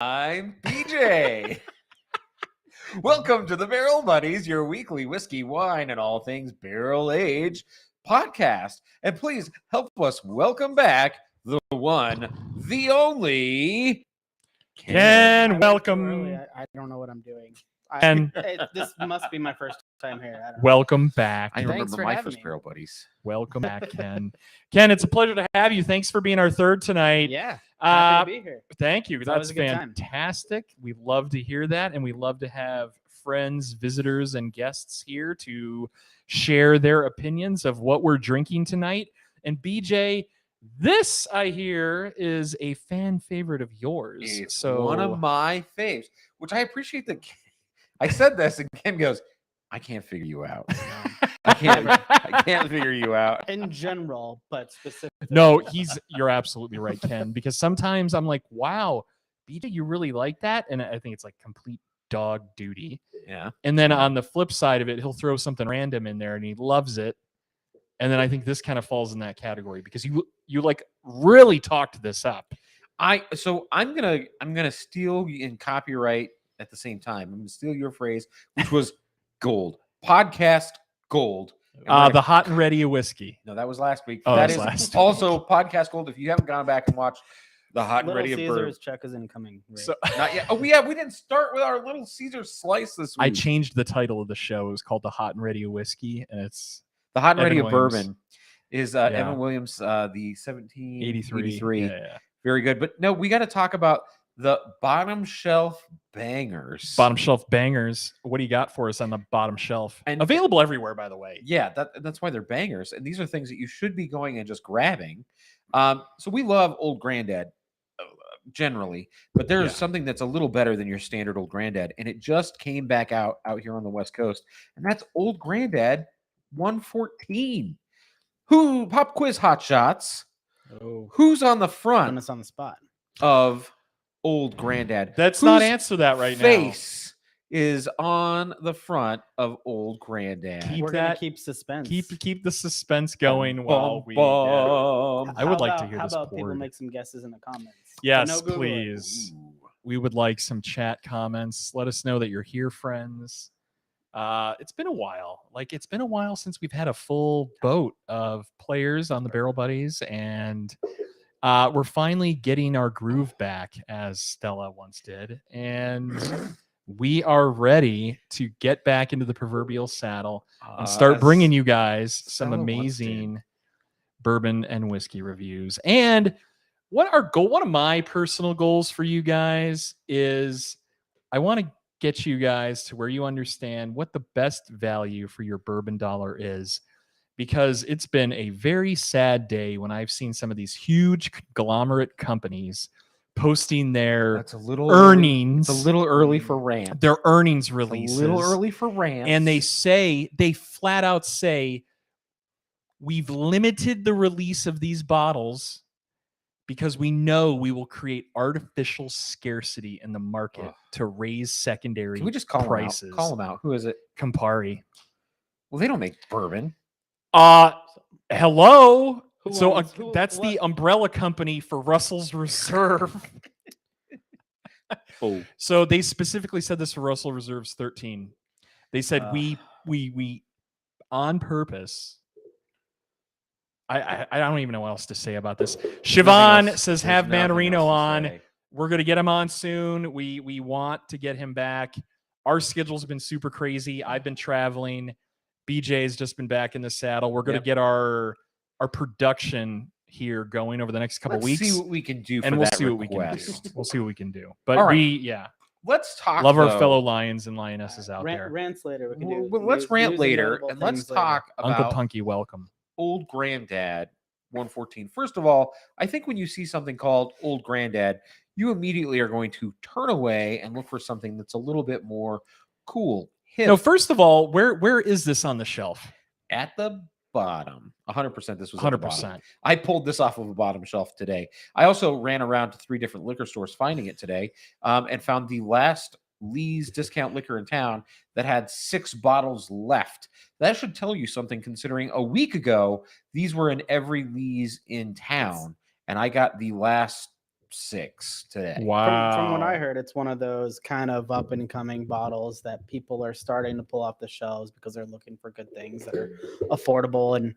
I'm BJ. Welcome to the Barrel Buddies, your weekly whiskey, wine, and all things barrel age podcast. And please help us welcome back the one, the only Ken, welcome. I don't know what I'm doing. And This must be my first time here. I don't know. welcome back. I Thanks remember for my having first me. Barrel Buddies. Welcome back, Ken. Ken, it's a pleasure to have you. Thanks for being our third tonight. Yeah, happy to be here. Thank you. It's That's always a good time. fantastic. We love to hear that, and we love to have friends, visitors, and guests here to share their opinions of what we're drinking tonight. And BJ, this I hear is a fan favorite of yours. It's so one of my faves, which I appreciate that I said this, and Ken goes, I can't figure you out. I can't figure you out. In general, but specifically. No, you're absolutely right, Ken, because sometimes I'm like, wow, BJ, you really like that? And I think it's like complete dog duty. Yeah. And then on the flip side of it, he'll throw something random in there and he loves it. And then I think this kind of falls in that category because you like really talked this up. I'm gonna steal and copyright at the same time. I'm gonna steal your phrase, which was gold. Podcast gold. The hot and ready whiskey. No, that was last week. Oh, That that is was last also podcast gold. If you haven't gone back and watched the hot and Little ready of bourbon, Caesar's check is incoming. Right? So not yet. Oh, we didn't start with our Little Caesar slice this week. I changed the title of the show. It was called the Hot and Ready Whiskey, and it's the hot and ready Evan of Williams. bourbon is Evan Williams, the 1783. Yeah. Very good. But no, we got to talk about the bottom shelf bangers. Bottom shelf bangers. What do you got for us on the bottom shelf? And- available everywhere, by the way. Yeah, that's why they're bangers. And these are things that you should be going and just grabbing. So we love Old Granddad generally, but there's Yeah. something that's a little better than your standard Old Granddad. And it just came back out here on the West Coast. And that's Old Granddad 114. Who, pop quiz hot shots. Oh, Who's on the putting front us on the spot. of Old Granddad? Let's not Whose answer that right face is on the front of Old Granddad? Keep We're gonna that- keep suspense. now. Keep the suspense going while we. Bum. I would like to hear How this about people poured. make some guesses in the comments? Yes, No Googling. please. Ooh. We would like some chat comments. Let us know that you're here, friends. It's been a while. It's been a while since we've had a full boat of players on the Barrel Buddies, and we're finally getting our groove back, as Stella once did, and we are ready to get back into the proverbial saddle and start bringing you guys some Stella once did. amazing bourbon and whiskey reviews. And one of my personal goals for you guys is I want to get you guys to where you understand what the best value for your bourbon dollar is, because it's been a very sad day when I've seen some of these huge conglomerate companies posting their That's a little earnings, It's a little early for rant. their earnings It's releases. a little early for rant. And they flat out say, we've limited the release of these bottles because we know we will create artificial scarcity in the market Ugh. to raise secondary Can we just call prices. them out? Call them out. Who is it? Campari. Well, they don't make bourbon. Hello. Who So owns- who- that's the what- umbrella company for Russell's Reserve. Oh, So they specifically said this for Russell Reserve's 13. They said we on purpose. I don't even know what else to say about this. Siobhan says have Manarino on. We're gonna get him on soon. We want to get him back. Our schedule's been super crazy. I've been traveling. BJ's just been back in the saddle. We're gonna Yep. get our production here going over the next couple Let's weeks, see what we can do for and we'll that see what we can do. request. We'll see what we can do. But All right. we Let's talk. love our though. fellow lions and lionesses out there. Rants later. We can do. Well, let's news- rant news later, notable and let's things later. talk Uncle about Punky, welcome. Old Granddad 114. First of all, I think when you see something called Old Granddad, you immediately are going to turn away and look for something that's a little bit more cool. Hip. No, first of all, where is this on the shelf? At the bottom. 100% this was at the bottom. 100%. I pulled this off of a bottom shelf today. I also ran around to 3 different liquor stores finding it today, and found the last Lee's discount liquor in town that had 6 bottles left. That should tell you something, considering a week ago these were in every Lee's in town, and I got the last 6 today. Wow. From what I heard, it's one of those kind of up and coming bottles that people are starting to pull off the shelves because they're looking for good things that are affordable and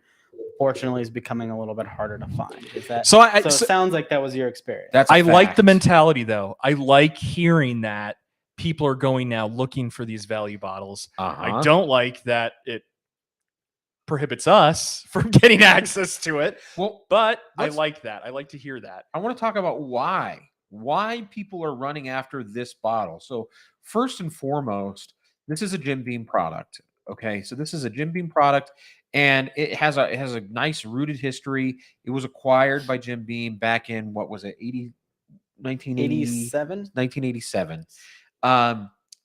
fortunately is becoming a little bit harder to find. Is that So so? It sounds like that was your experience. That's a I like the fact. mentality though. I like hearing that people are going now looking for these value bottles. Uh-huh. I don't like that it prohibits us from getting access to it. Well, But I let's- like that. I like to hear that. I want to talk about why people are running after this bottle. So first and foremost, this is a Jim Beam product. Okay, so this is a Jim Beam product, and it has a nice rooted history. It was acquired by Jim Beam back in what was it, 87. 1987.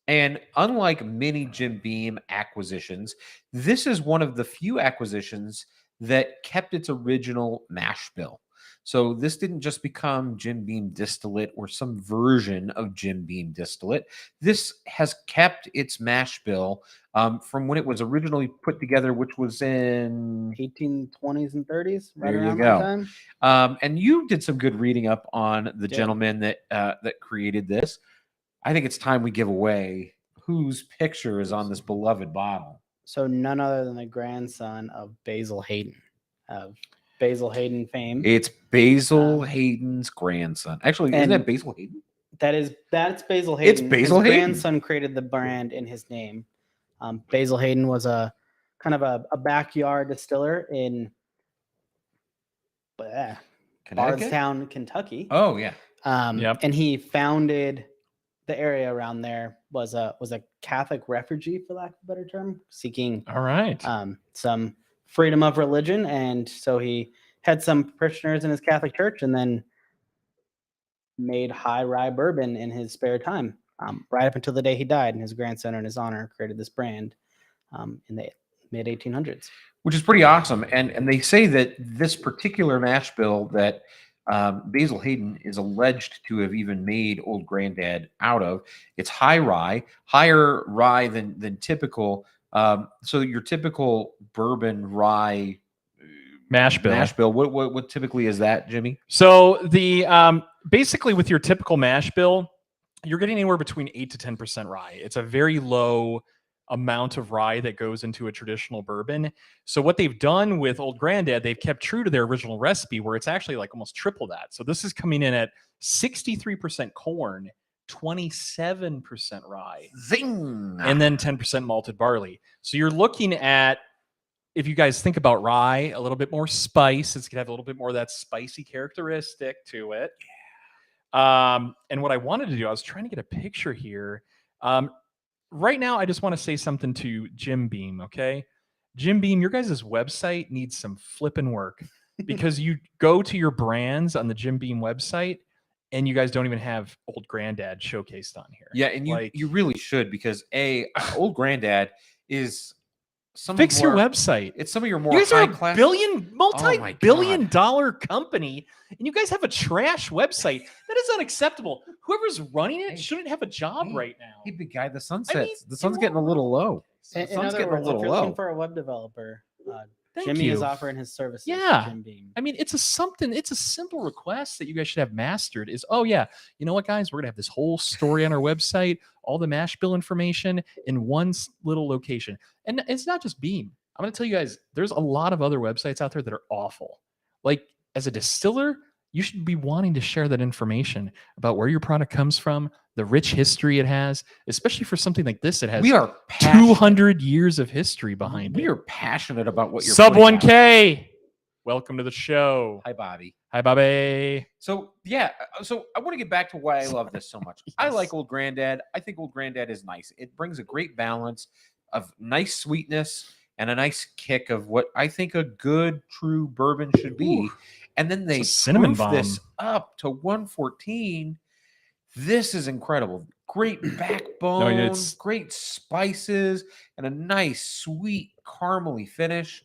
And unlike many Jim Beam acquisitions, this is one of the few acquisitions that kept its original mash bill. So this didn't just become Jim Beam distillate or some version of Jim Beam distillate. This has kept its mash bill from when it was originally put together, which was in 1820s and 30s, right There you around go. that time. and you did some good reading up on the Did. gentleman that created this. I think it's time we give away whose picture is on this beloved bottle. So none other than the grandson of Basil Hayden, of Basil Hayden fame. It's Basil Hayden's grandson. Actually, isn't that and- Basil Hayden? That's Basil Hayden. It's Basil his Hayden. grandson created the brand in his name. Basil Hayden was a kind of a backyard distiller in Connecticut? Bardstown, Kentucky. Oh yeah. Yep. And he founded the area around there was a Catholic refugee, for lack of a better term, seeking All right. some freedom of religion, and so he had some parishioners in his Catholic church, and then made high rye bourbon in his spare time, right up until the day he died. And his grandson, in his honor, created this brand in the mid 1800s. Which is pretty awesome. And they say that this particular mash bill that Basil Hayden is alleged to have even made Old Granddad out of, it's higher rye than typical. So your typical bourbon rye Mash bill. What typically is that, Jimmy? So the basically with your typical mash bill, you're getting anywhere between 8 to 10% rye. It's a very low amount of rye that goes into a traditional bourbon. So what they've done with Old Granddad, they've kept true to their original recipe where it's actually like almost triple that. So this is coming in at 63% corn, 27% rye, Zing! and then 10% malted barley. So you're looking at, if you guys think about rye, a little bit more spice. It's gonna have a little bit more of that spicy characteristic to it. And what I wanted to do, I was trying to get a picture here. Right now, I just want to say something to Jim Beam, okay? Jim Beam, your guys' website needs some flipping work because you go to your brands on the Jim Beam website and you guys don't even have Old Granddad showcased on here. Yeah, and you really should, because Old Granddad is some fix your more- website. It's some of your more You guys are high a class. multi-billion dollar company, and you guys have a trash website. That is unacceptable. Whoever's running it Hey, shouldn't have a job hey, right now. Hey, big guy, the sun I sets. mean, The sun's you getting a little low. The In sun's other getting words, a if little you're low. looking for a web developer, Thank Jimmy is you. offering his services. Yeah. To Jim Beam. I mean, it's a simple request that you guys should have mastered is, oh yeah, you know what, guys, we're gonna have this whole story on our website, all the mash bill information in one little location. And it's not just Beam. I'm gonna tell you guys, there's a lot of other websites out there that are awful. Like, as a distiller, you should be wanting to share that information about where your product comes from, the rich history it has, especially for something like this. It has We are passionate. 200 years of history behind We it. are passionate about what you're Sub putting out. 1K. Welcome to the show. Hi, Bobby. Hi, Bobby. So yeah, so I want to get back to why I love this so much. I Yes. like Old Granddad. I think Old Granddad is nice. It brings a great balance of nice sweetness and a nice kick of what I think a good true bourbon should be. Ooh, And then they a cinnamon proof this bomb. up to 114. This is incredible. Great backbone, it's- great spices, and a nice sweet caramely finish.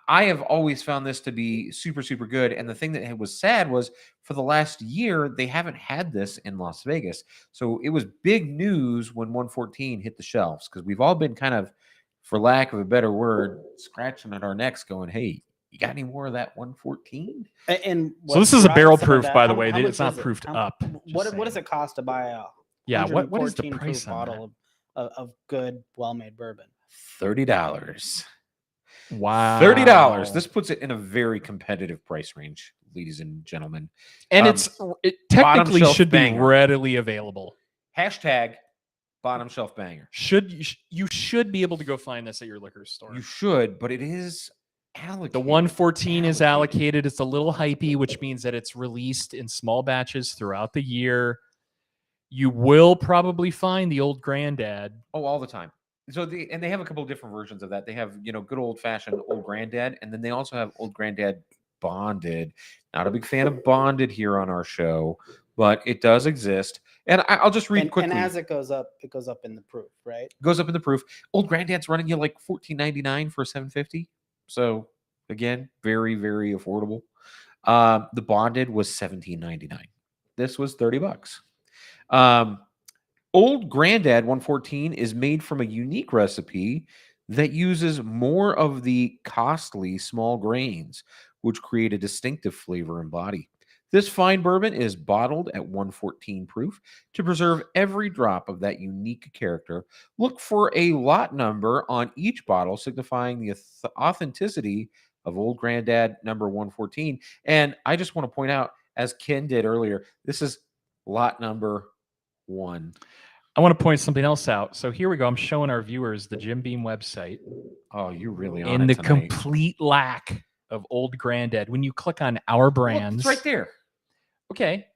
I have always found this to be super, super good. And the thing that was sad was for the last year, they haven't had this in Las Vegas. So it was big news when 114 hit the shelves, because we've all been kind of, for lack of a better word, scratching at our necks going, hey, You got any more of that 114? And So this is a what barrel drives some of proof, that- by the how- way. how It's much not is it? proofed How- up. What does it cost to buy a Yeah, what is the 114 price proof on that? bottle of good, well-made bourbon? $30. Wow. $30. This puts it in a very competitive price range, ladies and gentlemen. And Um, it technically shelf should banger. be readily available. Hashtag bottom shelf banger. You should be able to go find this at your liquor store. You should, but it is allocated. The 114 is allocated. It's a little hypey, which means that it's released in small batches throughout the year. You will probably find the old granddad. Oh, all the time. So they have a couple of different versions of that. They have, good old fashioned old granddad, and then they also have old granddad bonded. Not a big fan of bonded here on our show, but it does exist. And I'll just read quickly. And as it goes up in the proof, right? Goes up in the proof. Old granddad's running you like $14.99 for a 750. So again, very, very affordable. The bonded was $17.99. This was $30. Old Granddad 114 is made from a unique recipe that uses more of the costly small grains, which create a distinctive flavor and body. This fine bourbon is bottled at 114 proof to preserve every drop of that unique character. Look for a lot number on each bottle, signifying the authenticity of Old Granddad number 114. And I just want to point out, as Ken did earlier, this is lot number 1. I want to point something else out. So here we go. I'm showing our viewers the Jim Beam website. Oh, you're really on in it the tonight. complete lack of Old Granddad. When you click on our brands, it's right there. Okay.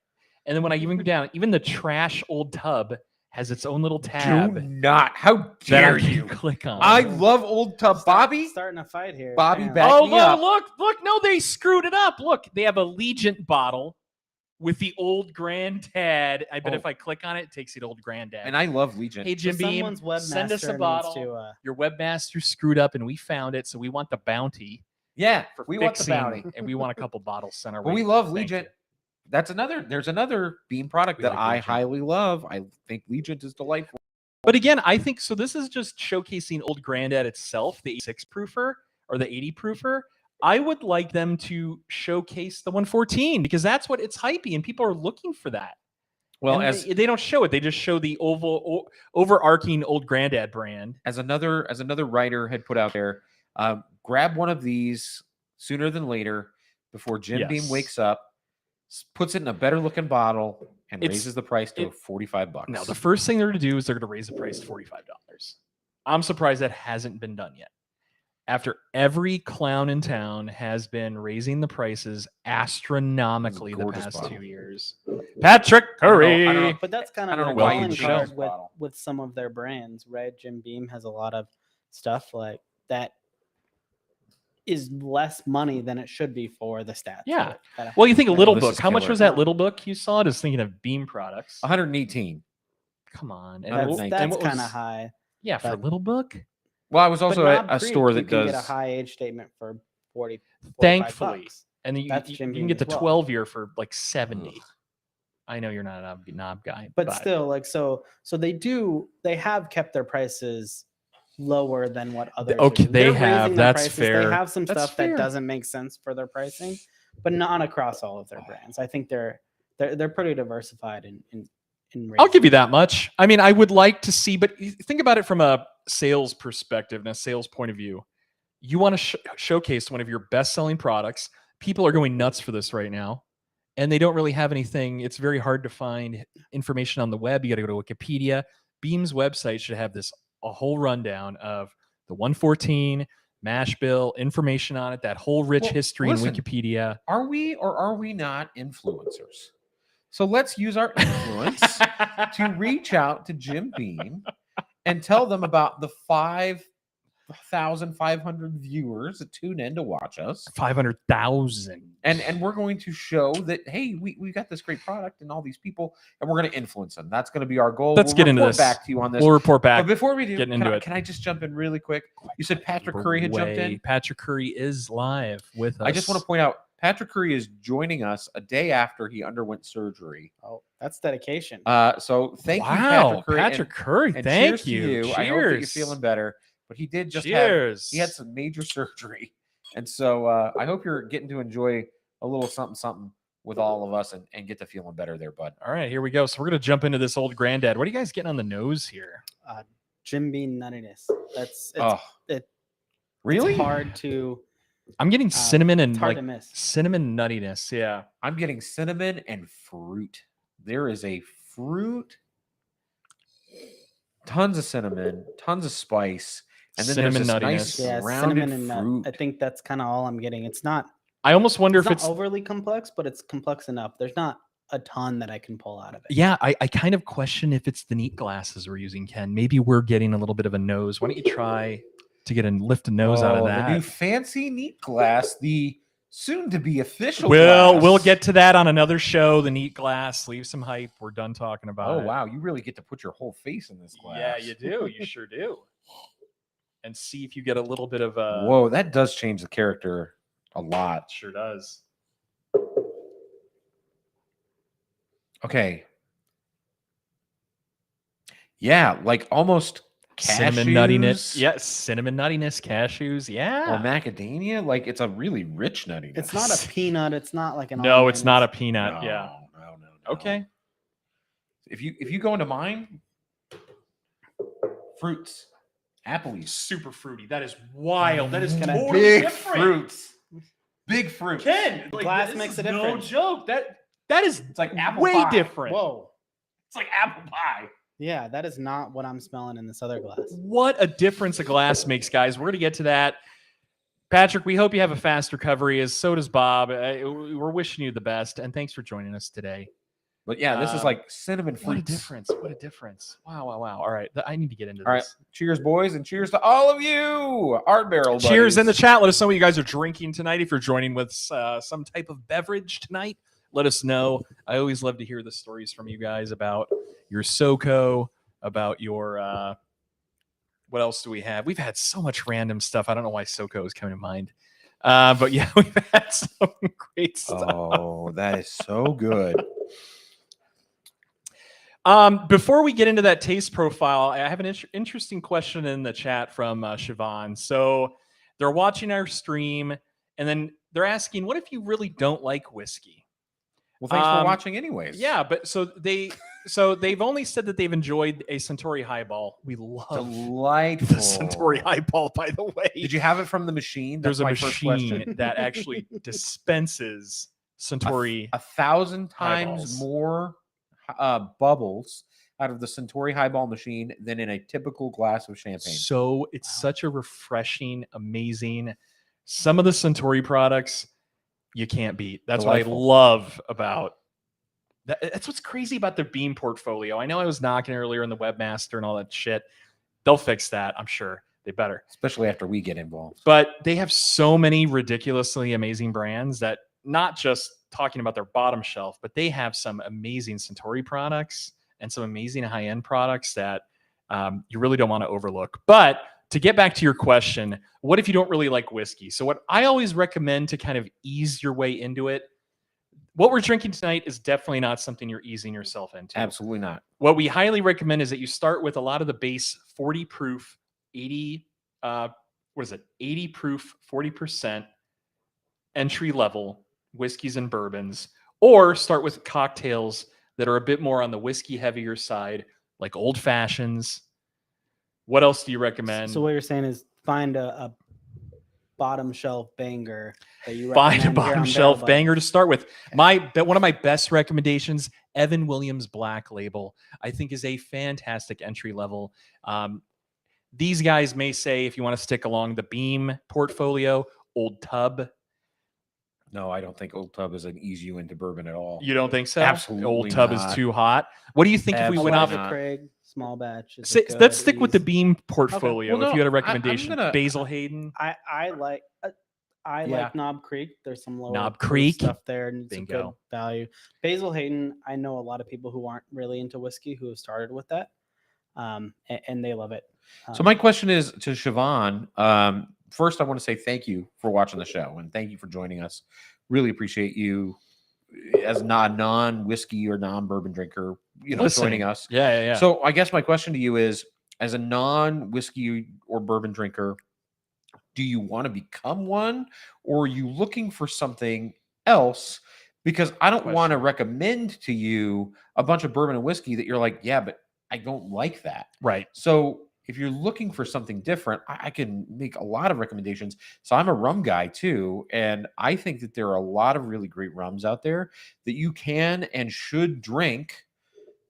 And then when I even go down, even the trash old tub has its own little tab Do not. How that dare I can you? click on. I love Old Tub. Bobby? Starting a fight here. Bobby apparently. back Oh, me up. look. No, they screwed it up. Look, they have a Legent bottle with the Old Granddad. I bet if I click on it, it takes you to Old Granddad. And I love Legion. Hey, Jim So Beam, someone's webmaster send us a needs bottle. to, Your webmaster screwed up, and we found it, so we want the bounty Yeah, for we want the fixing, bounty. and we want a couple bottles sent our way. But we love Thank Legion. you. There's another Beam product We that like I Legion. highly love. I think Legion is delightful. But again, I think so. This is just showcasing Old Granddad itself, the 86 proofer or the 80 proofer. I would like them to showcase the 114 because that's what it's hypey and people are looking for that. Well, And as they don't show it, they just show the overarching Old Granddad brand. as another writer had put out there, grab one of these sooner than later before Jim Beam Yes. wakes up, puts it in a better looking bottle, and It's- raises the price to $45. Now, the first thing they're going to do is they're going to raise the price to $45. I'm surprised that hasn't been done yet. After every clown in town has been raising the prices astronomically the gorgeous past bottle. 2 years. Patrick I don't Curry. know. But that's kind I of don't their know why you'd calling show card this with, bottle. with some of their brands, right? Jim Beam has a lot of stuff like that is less money than it should be for the stats. Yeah. that Well, you think a Oh, little this book. is How much killer. was that little book you saw? Just thinking of Beam products. 118. Come on. That's- what- and that's what kind of was- high. Yeah, for a but- little book. Well, I was But also Knob at a Creek, store you that can does. get a high age statement for 40. 45 Thankfully. bucks. And then you That's can Jim get Beam the as well. 12 year for like 70. Ugh. I know you're not a knob guy. But still, like so they have kept their prices lower than what others okay, do. they They're have, raising their that's prices. fair. They have some That's stuff fair. that doesn't make sense for their pricing, but not across all of their brands. I think they're pretty diversified in I'll give raising you that much. I mean, I would like to see, but think about it from a sales perspective and a sales point of view. You want to showcase one of your best-selling products. People are going nuts for this right now, and they don't really have anything. It's very hard to find information on the web. You got to go to Wikipedia. Beam's website should have a whole rundown of the 114 mash bill, information on it, that whole rich Well, history listen. in Wikipedia. Are we or are we not influencers? So let's use our influence to reach out to Jim Beam and tell them about the 5,500 viewers that tune in to watch us. 500,000. And we're going to show that, hey, we got this great product and all these people, and we're going to influence them. That's going to be our goal. Let's get into report this. back to you on this. We'll report But back. before we do, getting into it. can I just jump in really quick? You said Patrick Curry had jumped in. Patrick Curry is live with us. I just want to point out, Patrick Curry is joining us a day after he underwent surgery. Oh, that's dedication. So thank you, wow, Patrick Curry. Patrick Curry. and Thank cheers to you. you. Cheers. I hope that you're feeling better. But he did just Cheers. he had some major surgery. And so I hope you're getting to enjoy a little something with all of us and get to feeling better there, bud. All right, here we go. So we're gonna jump into this old granddad. What are you guys getting on the nose here? Jim Beam nuttiness. Really? It's hard to. I'm getting cinnamon and it's hard like to miss. cinnamon nuttiness. Yeah. I'm getting cinnamon and fruit. There is a fruit, tons of cinnamon, tons of spice, and then Cinnamon there's this nuttiness. nice Yeah, rounded cinnamon and fruit. nut. I think that's kind of all I'm getting. It's not. I almost wonder It's if not it's overly complex, but it's complex enough. There's not a ton that I can pull out of it. yeah. I kind of question if it's the neat glasses we're using, Ken. Maybe we're getting a little bit of a nose. Why don't you try to get a lift a nose out of that? The new fancy neat glass, the soon-to-be official We'll glass. get to that on another show. The neat glass. Leave some hype. We're done talking about it. Oh, wow. You really get to put your whole face in this glass. Yeah, you do. You sure do. And see if you get a little bit of a. Whoa, that does change the character a lot. Sure does. Okay. Yeah, like almost Cinnamon nuttiness. Yes, cinnamon nuttiness, cashews. Yeah. Or macadamia. Like it's a really rich nuttiness. It's not a peanut. It's not like an. No, almond, it's not a peanut. Yeah. No. Okay. If you go into mine, fruits, apples, Super fruity. That is wild. That is Can I- totally big different. fruits, big fruits. Ken, Glass this makes is a difference. No joke. That is It's like apple way pie. different. Whoa. It's like apple pie. Yeah, that is not what I'm smelling in this other glass. What a difference a glass makes, guys. We're going to get to that. Patrick, we hope you have a fast recovery, as so does Bob. We're wishing you the best, and thanks for joining us today. But yeah, this is like cinnamon fruits. What a difference. What a difference. Wow. All right. I need to get into All right. this. Cheers, boys, and cheers to all of you. Art Barrel buddies. Cheers in the chat. Let us know what you guys are drinking tonight. If you're joining with some type of beverage tonight, let us know. I always love to hear the stories from you guys about your SoCo, about your what else do we have? We've had so much random stuff. I don't know why SoCo is coming to mind. But yeah, we've had some great stuff. Oh, that is so good. Before we get into that taste profile, I have an interesting question in the chat from Siobhan. So they're watching our stream, and then they're asking, what if you really don't like whiskey? Well, thanks for watching anyways. Yeah, but so they've only said that they've enjoyed a Suntory Highball. We love Delightful. the Suntory Highball, by the way. Did you have it from the machine? There's a my first question. machine that actually dispenses Suntory 1,000 times highballs. more bubbles out of the Suntory Highball machine than in a typical glass of champagne. So it's such a refreshing, amazing. Some of the Suntory products you can't beat. That's Delightful. what I love about that. That's what's crazy about their Beam portfolio. I know I was knocking earlier in the Webmaster and all that shit. They'll fix that, I'm sure. They better. Especially after we get involved. But they have so many ridiculously amazing brands that not just talking about their bottom shelf, but they have some amazing Suntory products and some amazing high-end products that you really don't want to overlook. But to get back to your question, what if you don't really like whiskey? So what I always recommend to kind of ease your way into it, what we're drinking tonight is definitely not something you're easing yourself into. Absolutely not. What we highly recommend is that you start with a lot of the base 40 proof, 80 proof, 40% entry level whiskeys and bourbons, or start with cocktails that are a bit more on the whiskey heavier side, like old fashions. What else do you recommend? So what you're saying is find a bottom shelf banger that you Find a recommend here bottom on shelf Barrel banger to start with. One of my best recommendations, Evan Williams Black Label, I think is a fantastic entry level. These guys may say, if you want to stick along the Beam portfolio, Old Tub. No, I don't think Old Tub is an ease you into bourbon at all. You don't think so? Absolutely Old Tub not. is too hot. What do you think if we Bud. went off? Elijah Craig, small batch. is a Let's good stick with the ease. Beam portfolio. Well, If you had a no, I'm recommendation, gonna- Basil Hayden. I like Yeah. like Knob Creek. There's some lower Knob proof Creek. stuff there and some good Bingo. value. Basil Hayden, I know a lot of people who aren't really into whiskey who have started with that, and they love it. So my question is to Siobhan. First, I want to say thank you for watching the show and thank you for joining us. Really appreciate you as a non-whiskey or non-bourbon drinker, Listening. joining us. Yeah. So I guess my question to you is, as a non-whiskey or bourbon drinker, Do you want to become one, or are you looking for something else? Because I don't want to recommend to you a bunch of bourbon and whiskey that you're like, yeah, but I don't like that. Right. So if you're looking for something different, I can make a lot of recommendations. So I'm a rum guy too, and I think that there are a lot of really great rums out there that you can and should drink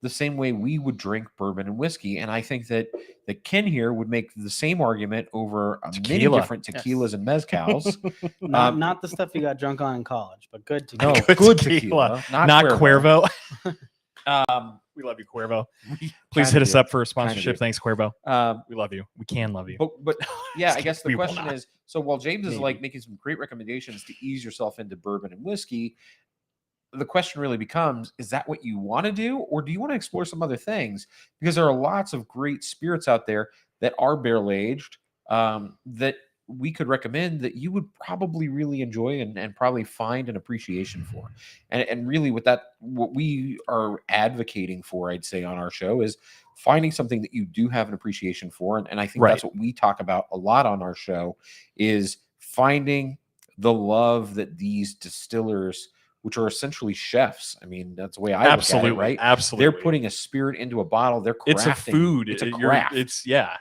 the same way we would drink bourbon and whiskey. And I think that Ken here would make the same argument over many different tequilas and mezcals. Not the stuff you got drunk on in college, but good tequila. No, good tequila, not Cuervo. We love you, Cuervo. Please hit us up for a sponsorship. Thanks, Cuervo. We love you. We can love you. But yeah, I guess the question is, so while James is like making some great recommendations to ease yourself into bourbon and whiskey, the question really becomes, is that what you want to do? Or do you want to explore some other things? Because there are lots of great spirits out there that are barrel aged that we could recommend that you would probably really enjoy and probably find an appreciation for. And really what we are advocating for, I'd say, on our show is finding something that you do have an appreciation for. And I think that's what we talk about a lot on our show, is finding the love that these distillers, which are essentially chefs. I mean, that's the way I look at it, right? Absolutely. They're putting a spirit into a bottle. They're crafting. It's a food. It's a craft. Yeah.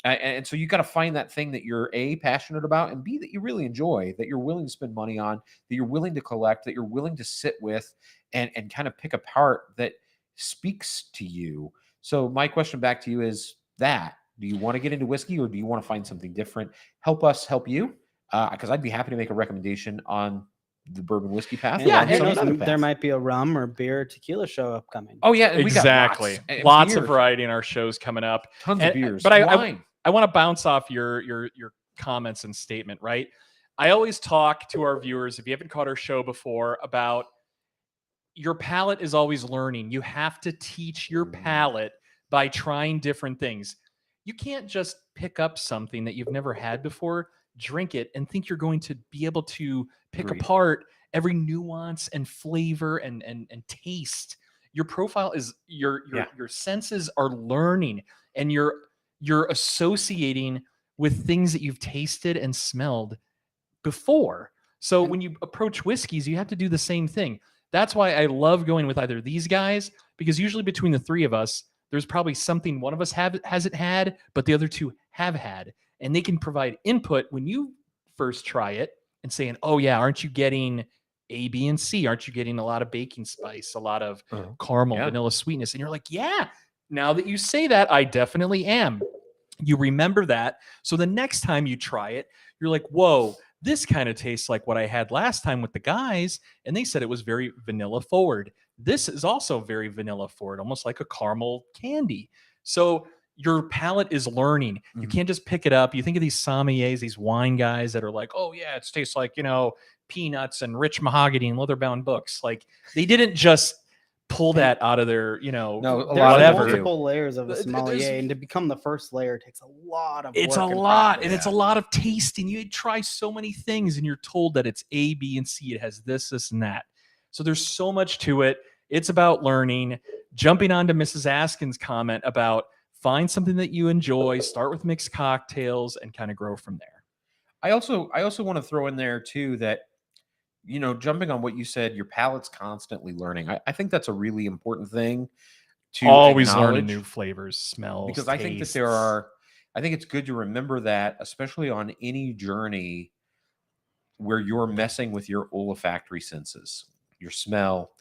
And so you got to find that thing that you're A, passionate about, and B, that you really enjoy, that you're willing to spend money on, that you're willing to collect, that you're willing to sit with and kind of pick apart, that speaks to you. So my question back to you is that, do you want to get into whiskey, or do you want to find something different? Help us help you. Because I'd be happy to make a recommendation on the bourbon whiskey path. There might be a rum or beer or tequila show upcoming. Oh yeah, exactly. Lots of variety in our shows coming up. Tons of beers. But I want to bounce off your comments and statement, right? I always talk to our viewers, if you haven't caught our show before, about your palate is always learning. You have to teach your palate by trying different things. You can't just pick up something that you've never had before, drink it, and think you're going to be able to pick apart every nuance and flavor and taste. Your profile is your senses are learning, and you're associating with things that you've tasted and smelled before. So when you approach whiskeys, you have to do the same thing. That's why I love going with either these guys, because usually between the three of us, there's probably something one of us hasn't had, but the other two have had. And they can provide input when you first try it and saying, oh yeah, aren't you getting A, B, and C? Aren't you getting a lot of baking spice, a lot of caramel, vanilla sweetness? And you're like, yeah, now that you say that, I definitely am. You remember that. So the next time you try it, you're like, whoa, this kind of tastes like what I had last time with the guys. And they said it was very vanilla forward. This is also very vanilla forward, almost like a caramel candy. So your palate is learning. You can't just pick it up. You think of these sommeliers, these wine guys that are like, oh yeah, it tastes like, peanuts and rich mahogany and leather-bound books. Like, they didn't just pull that out of their, there's multiple layers of a sommelier, and to become the first layer takes a lot of work. It's a lot, and it's a lot of tasting. You try so many things, and you're told that it's A, B, and C. It has this, and that. So there's so much to it. It's about learning. Jumping on to Mrs. Askin's comment about find something that you enjoy, start with mixed cocktails, and kind of grow from there. I also want to throw in there too that, jumping on what you said, your palate's constantly learning. I think that's a really important thing to always learning new flavors, smells, because tastes. I think it's good to remember that, especially on any journey where you're messing with your olfactory senses, your smell,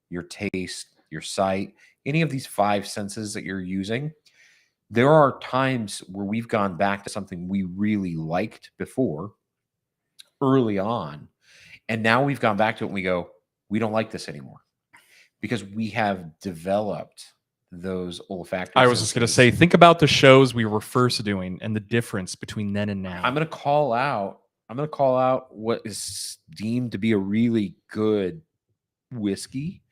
your taste, your sight, any of these 5 senses that you're using. There are times where we've gone back to something we really liked before, early on, and now we've gone back to it and we go, we don't like this anymore, because we have developed those olfactory I was just going to say, think about the shows we were first doing and the difference between then and now. I'm going to call out what is deemed to be a really good whiskey,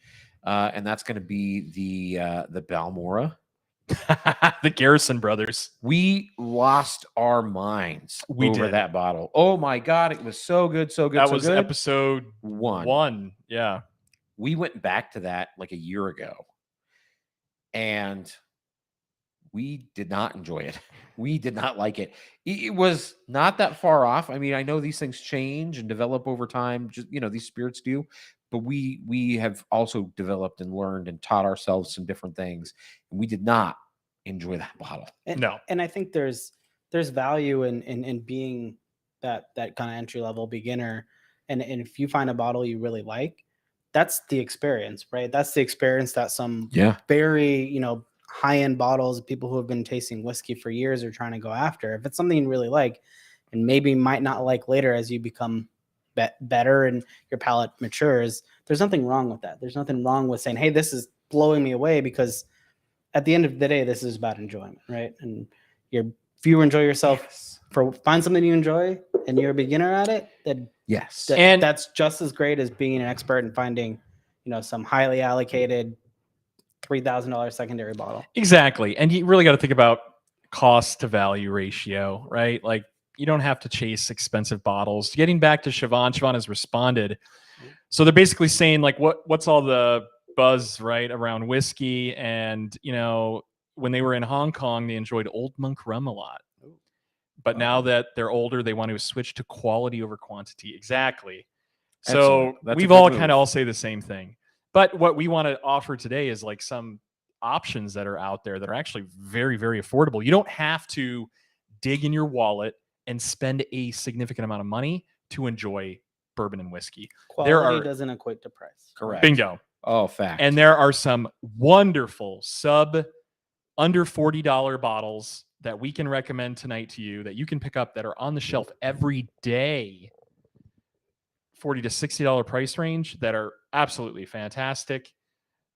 and that's going to be the Balmora. The Garrison brothers. We lost our minds over that bottle. Oh my God, it was so good, so good. That was episode 1. Yeah. We went back to that like a year ago. And we did not enjoy it. We did not like it. It was not that far off. I mean, I know these things change and develop over time. Just these spirits do, but we have also developed and learned and taught ourselves some different things, and we did not enjoy that bottle. And I think there's value in being that kind of entry level beginner, and if you find a bottle you really like, that's the experience, right? That's the experience that some very high end bottles, people who have been tasting whiskey for years are trying to go after. If it's something you really like, and maybe might not like later as you become better and your palate matures, there's nothing wrong with that. There's nothing wrong with saying, hey, this is blowing me away, because at the end of the day, this is about enjoyment, right? And if you enjoy yourself, find something you enjoy and you're a beginner at it, then and that's just as great as being an expert and finding some highly allocated $3,000 secondary bottle. Exactly. And you really got to think about cost to value ratio, right? Like, you don't have to chase expensive bottles. Getting back to Siobhan has responded. So they're basically saying, like, what's all the buzz, right, around whiskey? And when they were in Hong Kong, they enjoyed Old Monk rum a lot. But now that they're older, they want to switch to quality over quantity. Exactly. So we've all kind of all say the same thing. But what we want to offer today is like some options that are out there that are actually very, very affordable. You don't have to dig in your wallet and spend a significant amount of money to enjoy bourbon and whiskey. Quality doesn't equate to price. Correct. Bingo. Oh, fact. And there are some wonderful under $40 bottles that we can recommend tonight to you that you can pick up that are on the shelf every day. $40 to $60 price range that are absolutely fantastic.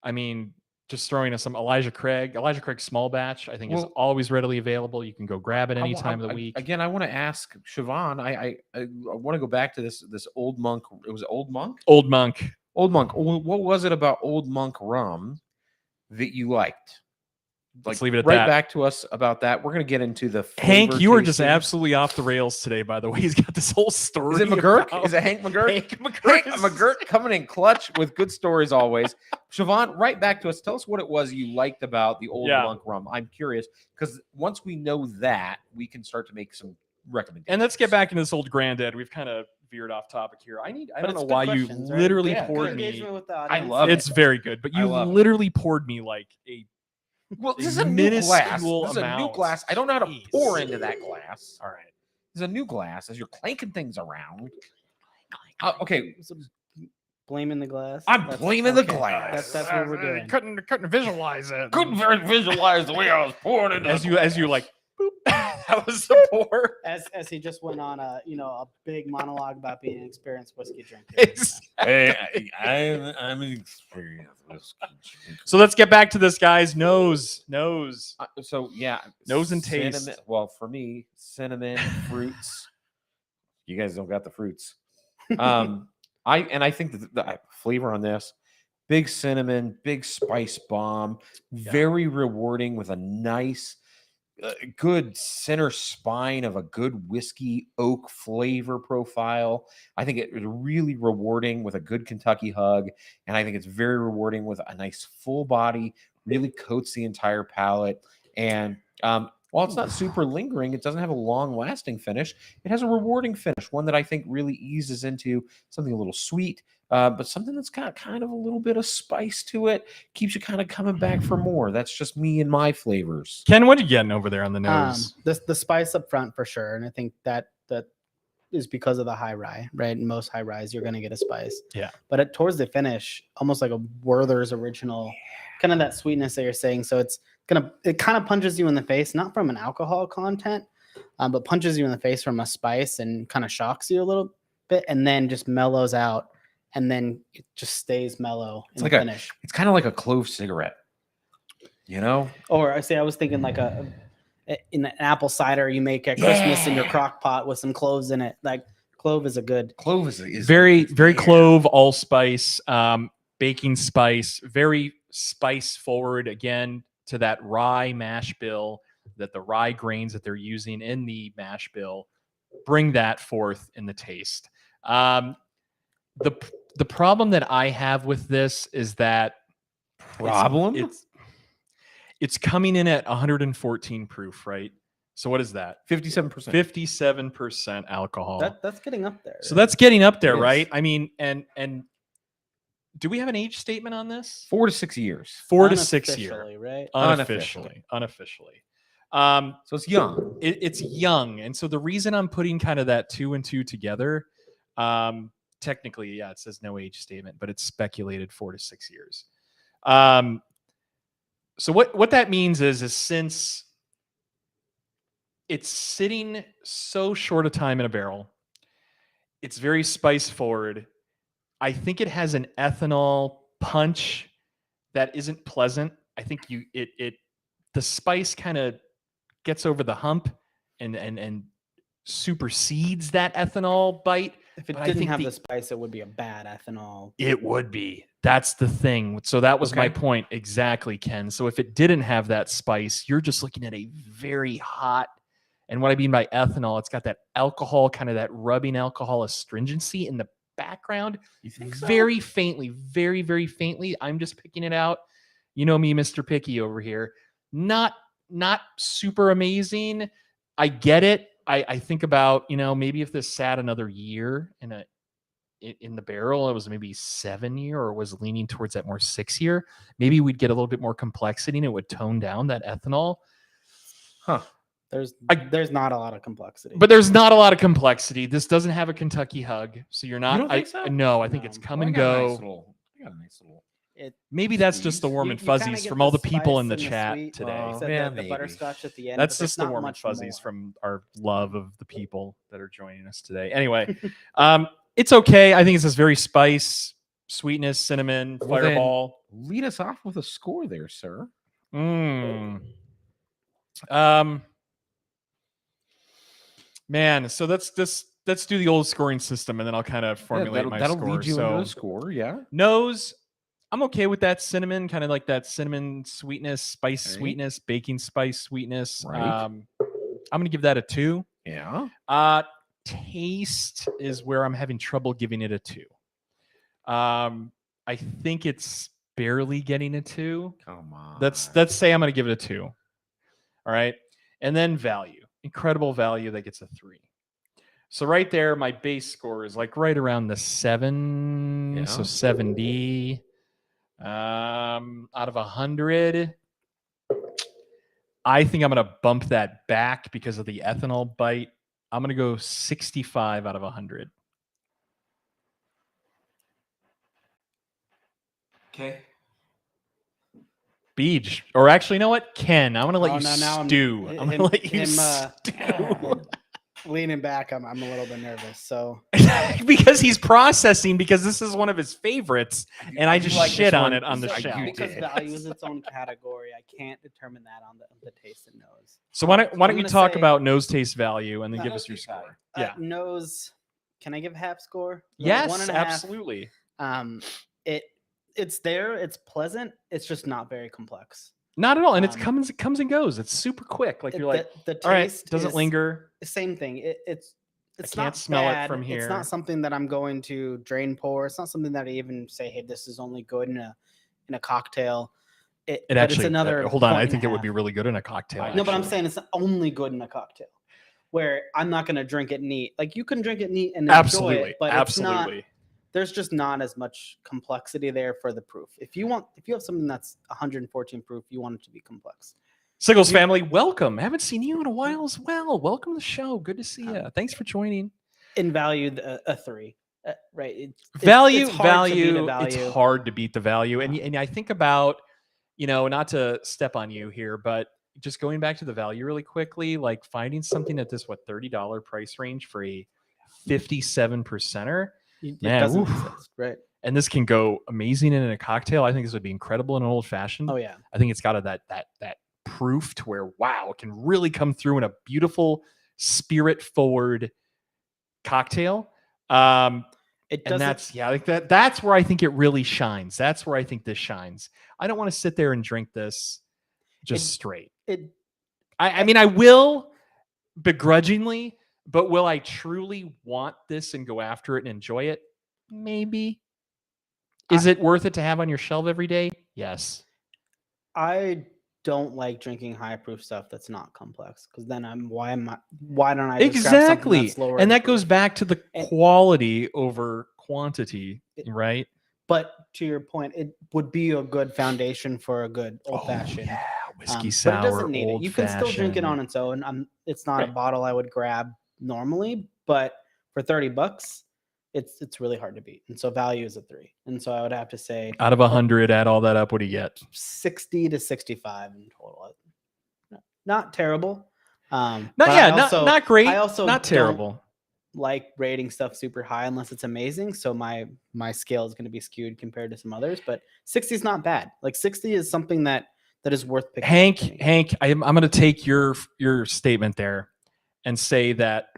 I mean, just throwing in some Elijah Craig small batch, I think is always readily available. You can go grab it any time of the week. Again, I want to ask Siobhan, I want to go back to this Old Monk. It was Old Monk? Old Monk. What was it about Old Monk rum that you liked? Let's leave it at that. Right back to us about that. We're going to get into the Hank, you are just absolutely off the rails today, by the way. He's got this whole story. Is it McGurk? Is it Hank McGurk? Hank McGurk. Hank McGurk coming in clutch with good stories always. Siobhan, right back to us. Tell us what it was you liked about the Old Monk rum. I'm curious, because once we know that, we can start to make some recommendations. And let's get back into this old granddad. We've kind of veered off topic here. I don't know why you literally poured me. I love it. It's very good, but you literally poured me like a this is a new glass. This is a new glass. I don't know how to pour into that glass. All right. This is a new glass as you're clanking things around. Okay. Blaming the glass. I'm blaming the glass. That's what we're doing. Couldn't visualize it. Couldn't visualize the way I was pouring it. As you like, boop. That was the pour. As he just went on a big monologue about being an experienced whiskey drinker. Hey, I'm an experienced whiskey drinker. So let's get back to this, guys. Nose. Nose and taste. Cinnamon, well, for me, cinnamon, fruits. You guys don't got the fruits. I think the flavor on this, big cinnamon, big spice bomb, very rewarding with a nice, good center spine of a good whiskey oak flavor profile. I think it is really rewarding with a good Kentucky hug, and I think it's very rewarding with a nice full body, really coats the entire palate. And while it's not super lingering, it doesn't have a long lasting finish. It has a rewarding finish, one that I think really eases into something a little sweet, but something that's got kind of a little bit of spice to it, keeps you kind of coming back for more. That's just me and my flavors. Ken, what are you getting over there on the nose? The spice up front for sure, and I think that is because of the high rye, right? In most high ryes, you're going to get a spice. Yeah. But towards the finish, almost like a Werther's original, kind of that sweetness that you're saying. So it kind of punches you in the face, not from an alcohol content, but punches you in the face from a spice and kind of shocks you a little bit, and then just mellows out, and then it just stays mellow in the finish. It's kind of like a clove cigarette, Or I was thinking like in an apple cider you make at Christmas in your crock pot with some cloves in it. Like clove is very, very clove, allspice, baking spice, very spice forward again to that rye mash bill, that the rye grains that they're using in the mash bill bring that forth in the taste. The problem that I have with this is that It's coming in at 114 proof, right? So what is that? 57%. 57% alcohol. That's getting up there. So that's getting up there, It is. right? I mean, and do we have an age statement on this? 4 to 6 years. 4 to 6 years. Unofficially, right? Unofficially. So it's young. It's young, and so the reason I'm putting kind of that 2 and 2 together, technically, yeah, it says no age statement, but it's speculated 4 to 6 years. So what that means is since it's sitting so short a time in a barrel, it's very spice forward. I think it has an ethanol punch that isn't pleasant. I think the spice kind of gets over the hump and supersedes that ethanol bite. If it But I didn't think have the spice, it would be a bad ethanol. It would be. That's the thing. So that was my Okay. point exactly, Ken. So if it didn't have that spice, you're just looking at a very hot, and what I mean by ethanol, it's got that alcohol, kind of that rubbing alcohol astringency in the background. You think so? Very faintly, very, very faintly. I'm just picking it out. You know me, Mr. Picky over here. Not super amazing. I get it. I think about, maybe if this sat another year in the barrel, it was maybe 7 year or was leaning towards that more 6 year, maybe we'd get a little bit more complexity and it would tone down that ethanol. Huh. There's not a lot of complexity. But there's not a lot of complexity. This doesn't have a Kentucky hug, so you're not. You don't think so? No, I think No. it's come Well, and I got a go. nice little. Maybe that's just the warm and You kinda fuzzies get from all the spice people in the and chat sweet. today. You said Yeah, the maybe. butterscotch at the end. That's but there's just the not warm and much fuzzies more. from our love of the people that are joining us today. Anyway, it's okay. I think it says very spice, sweetness, cinnamon, Well, then- fireball. Lead us off with a score there, sir. Man, so let's do the old scoring system, and then I'll kind of formulate my that'll score. lead you So into a score, yeah. nose, I'm okay with that cinnamon, kind of like that cinnamon sweetness, spice Okay. sweetness, baking spice sweetness. Right. I'm gonna give that a 2. Yeah. Taste is where I'm having trouble giving it a 2. I think it's barely getting a 2. Come on. Let's say I'm gonna give it a 2. All right. And then value, incredible value, that gets a 3. So right there, my base score is like right around the 7. Yeah. So 70 out of 100. I think I'm going to bump that back because of the ethanol bite. I'm going to go 65 out of 100. Okay. Beej, or actually, you know what, Ken? I'm going to let Oh, you no, now stew. I'm going to let you him, stew. Leaning back, I'm a little bit nervous. So because he's processing, because this is one of his favorites, and I just like shit this on one? it on the I show. do. because did. value is its own category, I can't determine that on the taste and nose. So why don't I'm you gonna talk say- about nose, taste, value, and then give us your Okay. score? Yeah. Nose. Can I give a half score? No, Yes, 1.5. absolutely. It's there. It's pleasant. It's just not very complex. Not at all, and it Um, comes and goes. It's super quick. Like you're like, the all right, taste doesn't is linger. the same thing. It's can't not smell it bad. from It's here. not something that I'm going to drain pour. It's not something that I even say, hey, this is only good in a cocktail. It but actually. it's another. Hold on, I point think and it a would be half. really good in a cocktail. No, but I'm actually. saying it's only good in a cocktail, where I'm not going to drink it neat. Like you can drink it neat and enjoy absolutely, it, but absolutely. it's not. There's just not as much complexity there for the proof. If you have something that's 114 proof, you want it to be complex. Siggles family, welcome. Haven't seen you in a while as well. Welcome to the show. Good to see you. Thanks for joining. In value, a 3, right? It's Value, hard to beat a value. It's value. hard to beat the value, and I think about, not to step on you here, but just going back to the value really quickly, like finding something at this $30 price range for a 57%er. It Man, doesn't oof. exist, right? And this can go amazing in a cocktail. I think this would be incredible in an old fashioned. Oh yeah, I think it's got that proof to where, wow, it can really come through in a beautiful spirit forward cocktail. it And doesn't. that's where I think it really shines. That's where I think this shines. I don't want to sit there and drink this just straight. I mean, I will begrudgingly, but will I truly want this and go after it and enjoy it? Maybe. Is it worth it to have on your shelf every day? Yes. I don't like drinking high proof stuff that's not complex, because then why don't I just grab something Exactly. that's lower And in that goes proof? back to the And- quality over quantity, It- right? But to your point, it would be a good foundation for a good old Oh, fashioned. yeah, whiskey But sour, it doesn't need it. You can still drink it old-fashioned. on its own. It's not a Right. bottle I would grab normally, but for $30, it's really hard to beat. And so value is a 3. And so I would have to say Out of 100, add all that up, what do you get? 60 to 65 in total. Not terrible. Not But yeah, I also, not great, I also not don't terrible. like rating stuff super high unless it's amazing. So my scale is going to be skewed compared to some others. But 60 is not bad. Like 60 is something that is worth picking. up for me. Hank, I'm going to take your statement there and say that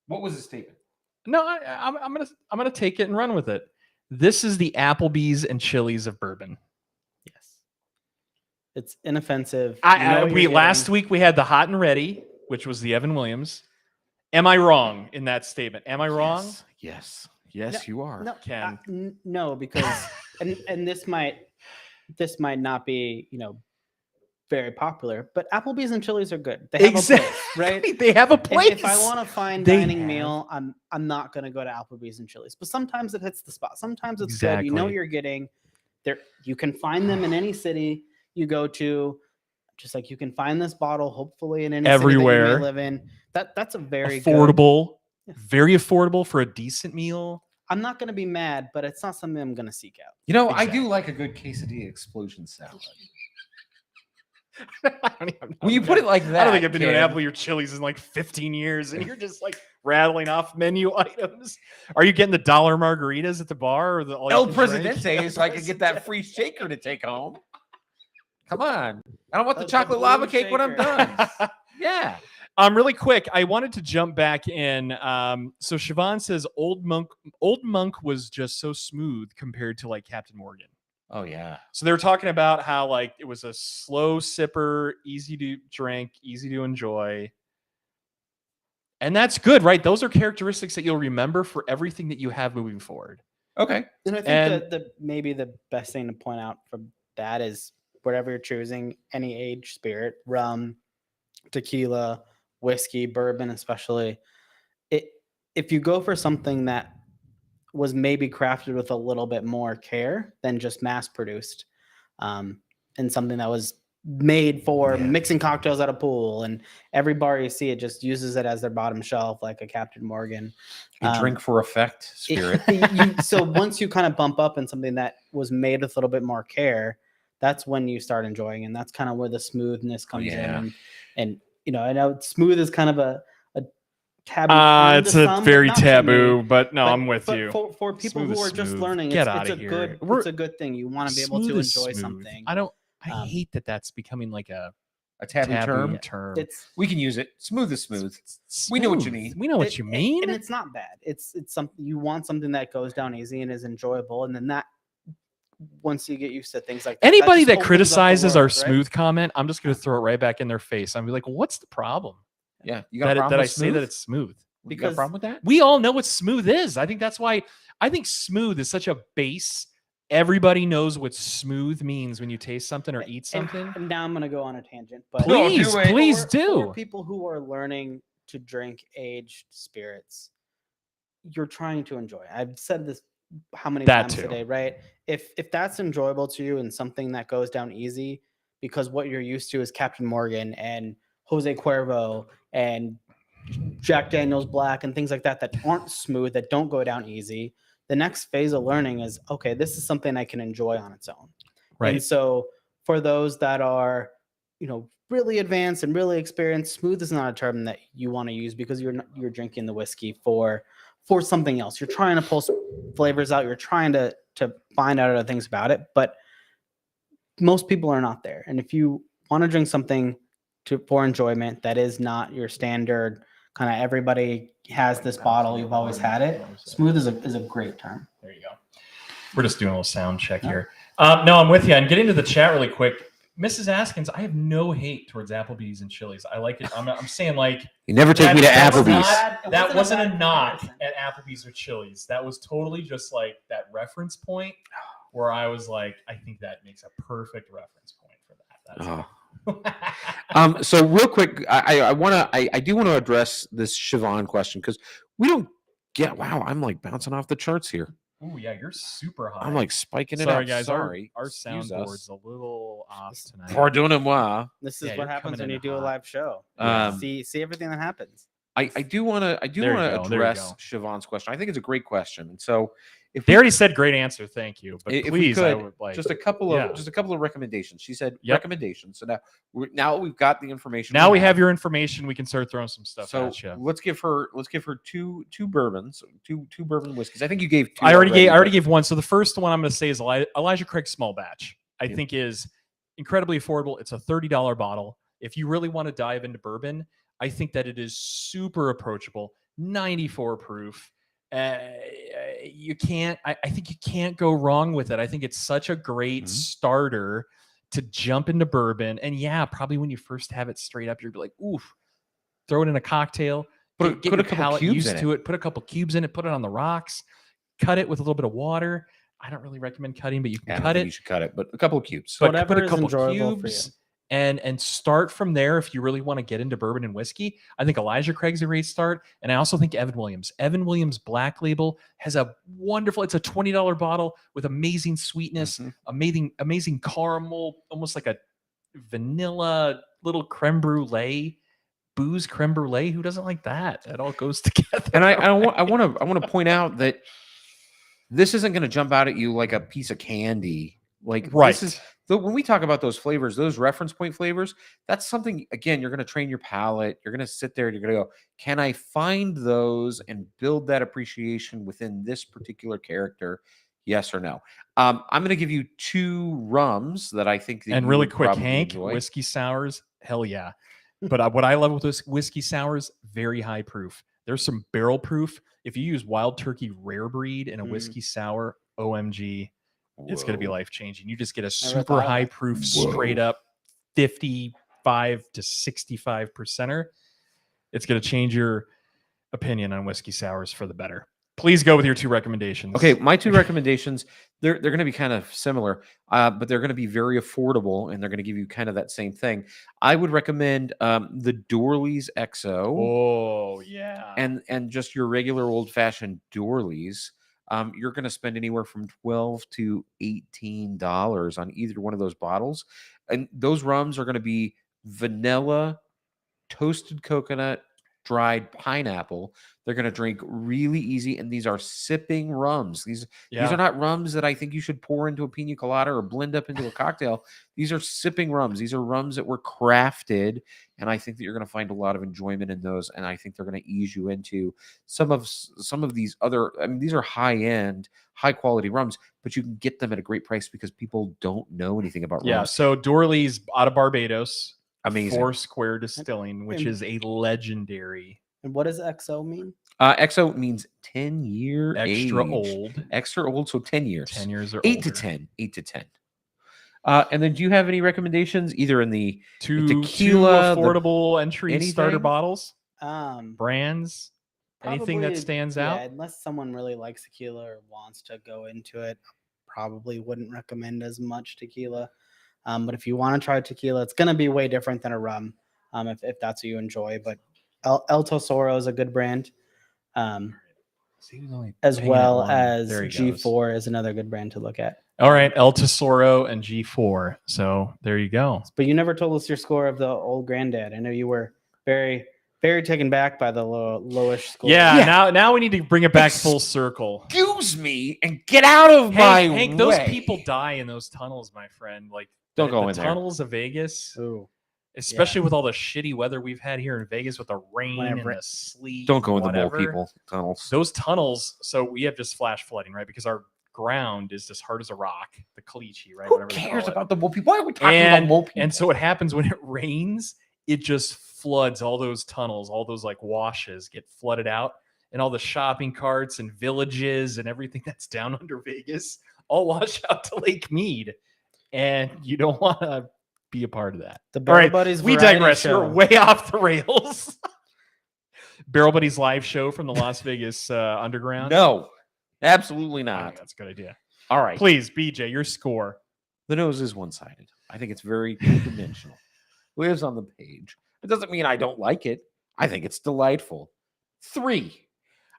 What was the statement? no, I'm gonna take it and run with it. This is the Applebee's and Chili's of bourbon. Yes, it's inoffensive. You know what you're Last getting. week we had the Hot and Ready, which was the Evan Williams. Am I wrong in that statement? Am I wrong? Yes, you are. No, Ken. no, because and this might not be very popular, but Applebee's and Chili's are good. They have a place, right? They have a And place. if I want a fine They dining have- meal, I'm not going to go to Applebee's and Chili's. But sometimes it hits the spot. Sometimes it's good. You know what Exactly. you're getting. There, you can find them in any city you go to. Just like you can find this bottle, hopefully in any city that you Everywhere. may live in. That's a very good. affordable, Yeah. very affordable for a decent meal. I'm not going to be mad, but it's not something I'm going to seek out. You know, I Exactly. do like a good quesadilla explosion salad. I don't even- When you put it like that, I don't think I've been to an Ken, Applebee's or Chili's in like 15 years, and you're just like rattling off menu items. Are you getting the $1 margaritas at the bar or the all you El can drink? Presidente, so I could get that free shaker to take home. Come on. I don't want the The chocolate blue lava cake when I'm shaker. done. Yeah. Really quick, I wanted to jump back in. So Siobhan says Old Monk was just so smooth compared to like Captain Morgan. Oh, yeah. So they were talking about how like it was a slow sipper, easy to drink, easy to enjoy. And that's good, right? Those are characteristics that you'll remember for everything that you have moving forward. Okay. And I think And- that maybe the best thing to point out from that is whatever you're choosing, any age spirit, rum, tequila, whiskey, bourbon, especially, if you go for something that was maybe crafted with a little bit more care than just mass produced, and something that was made for mixing cocktails at a pool, and every bar you see it just uses it as their bottom shelf, like a Captain Morgan. A drink for effect spirit. So once you kind of bump up in something that was made with a little bit more care, that's when you start enjoying, and that's kind of where the smoothness comes in. And I know smooth is kind of a taboo. term It's to a some, but very not to people, me. but no, But- I'm with but you. For people Smooth who is are just smooth. learning, Get it's outta a here. good We're- it's a good thing. You want to be able Smooth to is enjoy smooth. something. I Um, hate that that's becoming like a A taboo term. It's We can use it. Smooth is smooth. We know what you smooth. mean. We know what you mean. and it's not bad. It's something you want, something that goes down easy and is enjoyable, and then that once you get used to things like that, Anybody just that opens up the criticizes our world, right? smooth comment, I'm just going to throw it right back in their face. I'm be like, well, what's the problem? Yeah. You got a That problem I with say that smooth? it's smooth. You got a because- problem with that? We all know what smooth is. I think that's why I think smooth is such a base. Everybody knows what smooth means when you taste something or eat something. And now I'm going to go on a tangent, but No, Please, do it. please for do. people who are learning to drink aged spirits, you're trying to enjoy. I've said this how many That times too. today, right? If that's enjoyable to you and something that goes down easy, because what you're used to is Captain Morgan and Jose Cuervo and Jack Daniel's Black and things like that aren't smooth, that don't go down easy. The next phase of learning is, okay, this is something I can enjoy on its own. Right. And so for those that are, really advanced and really experienced, smooth is not a term that you want to use because you're drinking the whiskey for something else. You're trying to pull flavors out. You're trying to find out other things about it, but most people are not there. And if you want to drink something for enjoyment that is not your standard kind of everybody has this bottle, you've always had it, smooth is a great term. There you go. We're just doing a little sound check here. No, I'm with you. And getting to the chat really quick. Mrs. Askins, I have no hate towards Applebee's and Chili's. I like it. I'm saying like You never take me to that's Applebee's. not- that wasn't a bad knock comparison. at Applebee's or Chili's. That was totally just like that reference point where I was like, I think that makes a perfect reference point for that. That's Oh, So real quick, I do want to address this Siobhan question because we don't get. Wow, I'm like bouncing off the charts here. Oh yeah, you're super high. I'm like spiking it Sorry up. guys, Sorry, our excuse soundboard's us. a little off tonight. Pardonnez-moi. This is Yeah, what you're happens coming when in you do a hot. live show. Yeah. See everything that happens. I do want to There you go, there you address go. Siobhan's question. I think it's a great question, and so if They we already said great answer, thank you. But if we please, I could, would like just a couple yeah. of recommendations. She said Yep. recommendations. So now we've got the information. Now we have your information. We can start throwing some stuff So at you. let's give her two bourbons, two bourbon whiskeys. I think you gave two. I already but- gave one. So the first one I'm going to say is Elijah Craig Small Batch. I think is incredibly affordable. It's a $30 bottle. If you really want to dive into bourbon, I think that it is super approachable. 94 proof. You can't. I think you can't go wrong with it. I think it's such a great starter to jump into bourbon. And yeah, probably when you first have it straight up, you'll be like, oof. Throw it in a cocktail. Get put your a couple palate cubes used in to it. Put a couple cubes in it. Put it on the rocks. Cut it with a little bit of water. I don't really recommend cutting, but you can cut it. You should cut it, but a couple of cubes. But Whatever put a is couple enjoyable for cubes you. and start from there if you really want to get into bourbon and whiskey. I think Elijah Craig's a great start. And I also think Evan Williams. Evan Williams Black Label has a wonderful, it's a $20 bottle with amazing sweetness, amazing caramel, almost like a vanilla little creme brulee. Booze creme brulee. Who doesn't like that? It all goes together. And I want to point out that this isn't going to jump out at you like a piece of candy. Like right. This is when we talk about those flavors, those reference point flavors. That's something. Again, you're going to train your palate. You're going to sit there and you're going to go, can I find those and build that appreciation within this particular character? Yes or no? I'm going to give you two rums that I think that and you really would quick, probably Hank, enjoy. whiskey sours. Hell yeah. But what I love with this whiskey sours, very high proof. There's some barrel proof. If you use Wild Turkey Rare Breed in a whiskey sour, OMG, it's going to be life changing. You just get a super high proof, straight up 55 to 65%er. It's going to change your opinion on whiskey sours for the better. Please go with your two recommendations. Okay, my two recommendations, they're going to be kind of similar, but they're going to be very affordable, and they're going to give you kind of that same thing. I would recommend the Dorley's XO. Oh, yeah. And just your regular old-fashioned Dorley's. You're going to spend anywhere from $12 to $18 on either one of those bottles. And those rums are going to be vanilla, toasted coconut, dried pineapple. They're going to drink really easy, and these are sipping rums. These are not rums that I think you should pour into a pina colada or blend up into a cocktail. These are sipping rums. These are rums that were crafted, and I think that you're going to find a lot of enjoyment in those, and I think they're going to ease you into some of these other. I mean, these are high-end, high-quality rums, but you can get them at a great price because people don't know anything about rums. Yeah, so Dorley's out of Barbados. Amazing. Foursquare Distilling, which is a legendary. And what does XO mean? XO means 10-year extra age. old. Extra old, so 10 years. 10 years or 8 older. to 10. 8 to 10. And then do you have any recommendations either in the two tequila, affordable entry starter anything? bottles? Um, Brands? Anything that probably, stands yeah, out? unless someone really likes tequila or wants to go into it, probably wouldn't recommend as much tequila. But if you want to try tequila, it's going to be way different than a rum, if that's what you enjoy. But El Tesoro is a good brand, as well as G4 is another good brand to look at. All right, El Tesoro and G4. So there you go. But you never told us your score of the old granddad. I know you were very, very taken back by the lowish score. Yeah. Now we need to bring it back full circle. Excuse me and get out of my Hank, way. those people die in those tunnels, my friend. Like Don't go in the there. tunnels of Vegas. Ooh. Especially with all the shitty weather we've had here in Vegas with the rain and the sleet. Don't go in the mole whatever. people tunnels. Those tunnels, so we have just flash flooding, right? Because our ground is as hard as a rock, the caliche, right? Who cares about the mole people? Why are we talking about mole people? And so what happens when it rains, it just floods all those tunnels, all those like washes get flooded out, and all the shopping carts and villages and everything that's down under Vegas all wash out to Lake Mead. And you don't want to be a part of that. The Barrel Buddies we variety digress. show. We're way off the rails. Barrel Buddies live show from the Las Vegas Underground. No, absolutely I not. think that's a good idea. All right. Please, BJ, your score. The nose is one-sided. I think it's very two-dimensional. lives on the page. It doesn't mean I don't like it. I think it's delightful. 3,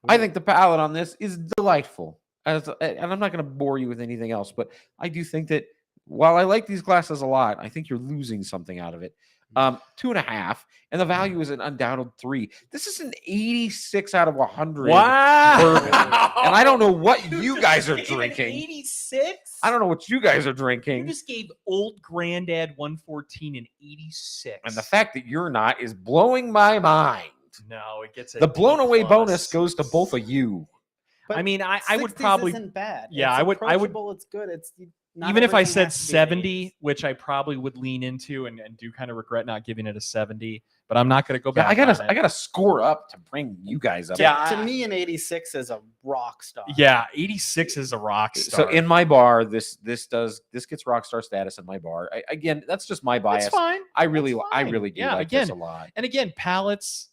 I think the palate on this is delightful. And I'm not going to bore you with anything else, but I do think that while I like these glasses a lot, I think you're losing something out of it. 2.5, and the value is an undoubted 3. This is an 86 out of 100. Wow. bourbon. And I don't know what you guys are drinking. 86? I don't know what you guys are You drinking. just gave Old Granddad 114 and 86. And the fact that you're not is blowing my mind. No, it gets a The blown away B+. bonus goes to both of you. I mean, I would 60s probably, isn't bad. yeah, It's I would- approachable, It's good. It's not even if I everything said has to be 70, 80s. which I probably would lean into and do kind of regret not giving it a 70, but I'm not going to go Yeah, back. I gotta score up to bring you guys up. Yeah, To me, an 86 is a rock star. Yeah, 86 is a rock star. So in my bar, this gets rock star status in my bar. Again, that's just my bias. It's fine. I really That's I fine. really do Yeah, like again, this a lot. And again, palettes,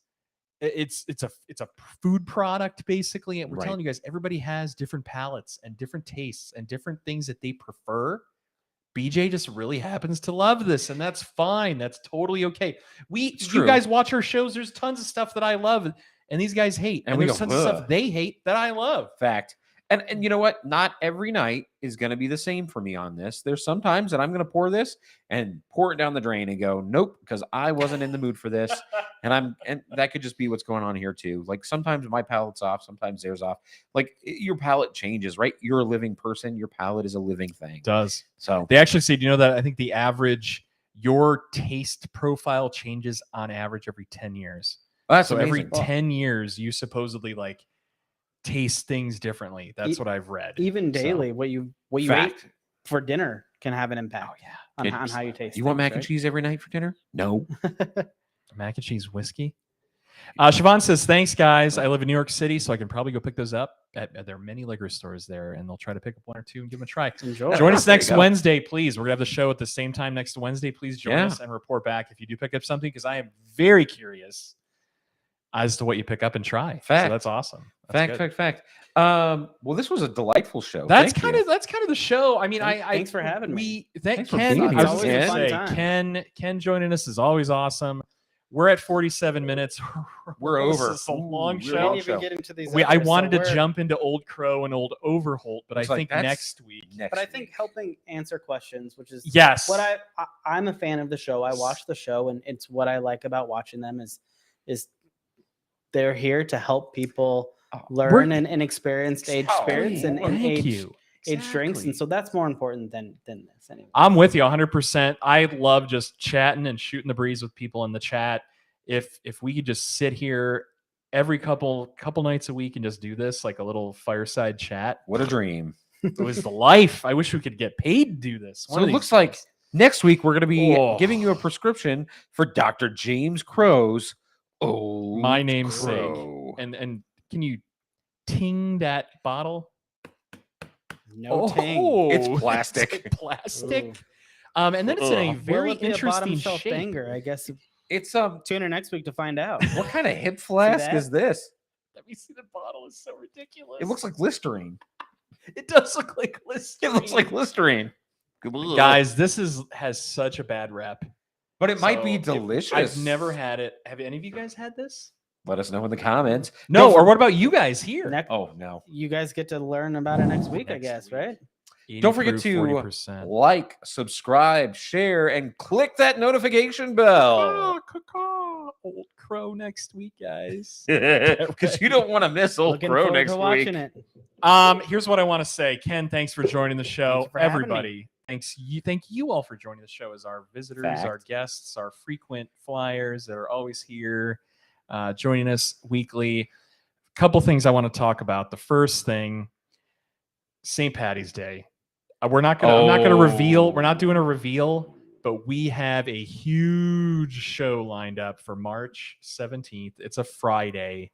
it's a food product basically, and we're Right. telling you guys everybody has different palates and different tastes and different things that they prefer. BJ just really happens to love this, and that's fine. That's totally okay. You true. guys watch our shows. There's tons of stuff that I love, and these guys hate, And and we there's go, tons of "Ugh." stuff they hate that I love. Fact. And you know what? Not every night is going to be the same for me on this. There's sometimes that I'm going to pour this and pour it down the drain and go, nope, because I wasn't in the mood for this. And that could just be what's going on here too. Like sometimes my palate's off, sometimes theirs off. Like your palate changes, right? You're a living person. Your palate is a living thing. Does So they actually say? Do you know that I think the average your taste profile changes on average every 10 years. that's So amazing. every 10 years, you supposedly like taste things differently. That's what I've read. Even So, daily, what you ate Fact. for dinner can have an impact Oh yeah, on how you taste. You want things, mac and right? cheese every night for dinner? No. mac and cheese whiskey. Siobhan says, thanks, guys. I live in New York City, so I can probably go pick those up. There are many liquor stores there, and they'll try to pick up 1 or 2 and give them a try. Enjoy. Join us There you next go. Wednesday, please. We're going to have the show at the same time next Wednesday. Please join Yeah. us and report back if you do pick up something, because I am very curious as to what you pick up and try. Fact. So that's awesome. That's good. Fact. Well, this was a delightful show. That's Thank kind you. of the show. I mean, Thanks for having me. Thanks for Ken. being I here, was just Ken. gonna say, Fun time. Ken joining us is always awesome. We're at 47 minutes. We're over. This is a long Ooh, We really show. didn't long even show. get into these. I others, so wanted to we're- jump into Old Crow and Old Overholt, but Looks I like think that's next week. But I think helping answer questions, which is Yes. what I'm a fan of the show. I watch the show, and it's what I like about watching them is they're here to help people learn and experience age spirits and Thank age you. age drinks, and Exactly. so that's more important than this anyway. I'm with you 100%. I love just chatting and shooting the breeze with people in the chat. If we could just sit here every couple nights a week and just do this like a little fireside chat, What a dream. it was the life. I wish we could get paid to do this. So it looks like next week we're going to be giving you a prescription for Dr. James Crow's Old my namesake. Crow. And can you ting that bottle? No ting. It's plastic. It's plastic. Ooh. And then it's in a Ugh. very Will it be a bottom interesting shelf shape. banger? I guess It's tune in next week to find out. what kind of hip flask that? is this? Let me see, the bottle is so ridiculous. It looks like Listerine. It does look like It Listerine. looks like Listerine. Guys, this has such a bad rep. but it might be So, delicious. I've never had it. Have any of you guys had this? Let us know in the comments. No, Don't or what about you guys here? Oh no. You guys get to learn about it next week, I Next guess, week. right? 80 Don't forget proof, to 40%. like, subscribe, share, and click that notification bell. Ah, caw-caw. Old Crow next week, guys. Because you don't want to miss Old Looking Crow forward next to week. watching it. Here's what I want to say. Ken, thanks for joining the show. Thanks for having me. Everybody, thank you all for joining the show as our visitors, our Fact. guests, our frequent flyers that are always here, joining us weekly. Couple things I want to talk about. The first thing, St. Patty's Day. I'm not gonna reveal. We're not doing a reveal, but we have a huge show lined up for March 17th. It's a Friday.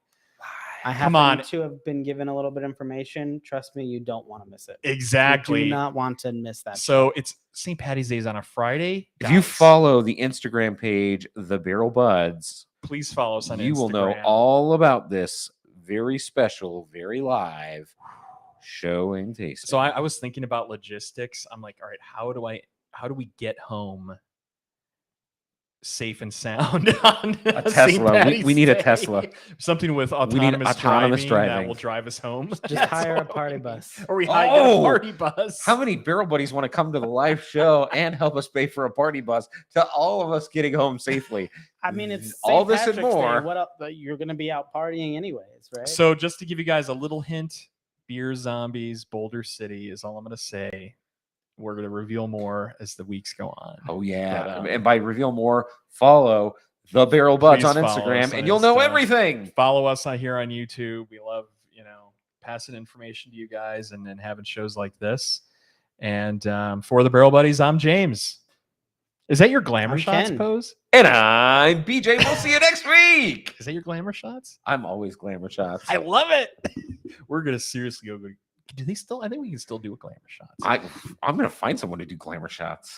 I Come happen on. to have been given a little bit of information. Trust me, you don't want to miss it. Exactly. You do not want to miss that. So it's St. Patty's Day is on a Friday. If you Guys, follow the Instagram page, The Barrel Buds, please follow us on you will know Instagram. all about this very special, very live show and tasting. So I was thinking about logistics. I'm like, all right, how do we get home safe and sound on A St. Tesla. We Patty's need a Day. Tesla. Something with We need autonomous, autonomous that driving. will drive us home. Just That's hire a all party we need. bus. Or we hire a Oh! party bus. How many Barrel Buddies want to come to the live show and help us pay for a party bus to all of us getting home safely? I mean, it's all St. this and Patrick's Day. more. What up? You're going to be out partying anyways, right? So just to give you guys a little hint, Beer Zombies, Boulder City is all I'm going to say. We're going to reveal more as the weeks go on. Oh yeah, But, and by reveal more, follow the Barrel Buds Please on follow Instagram, us on and you'll know Insta. everything. Follow us on here on YouTube. We love, passing information to you guys and having shows like this. And for the Barrel Buddies, I'm James. Is that your glamour I'm shots Ken. pose? And I'm BJ. We'll see you next week. Is that your glamour shots? I'm always glamour shots. I love it. We're gonna seriously go. Do they still? I think we can still do a glamour shots. I'm gonna find someone to do glamour shots.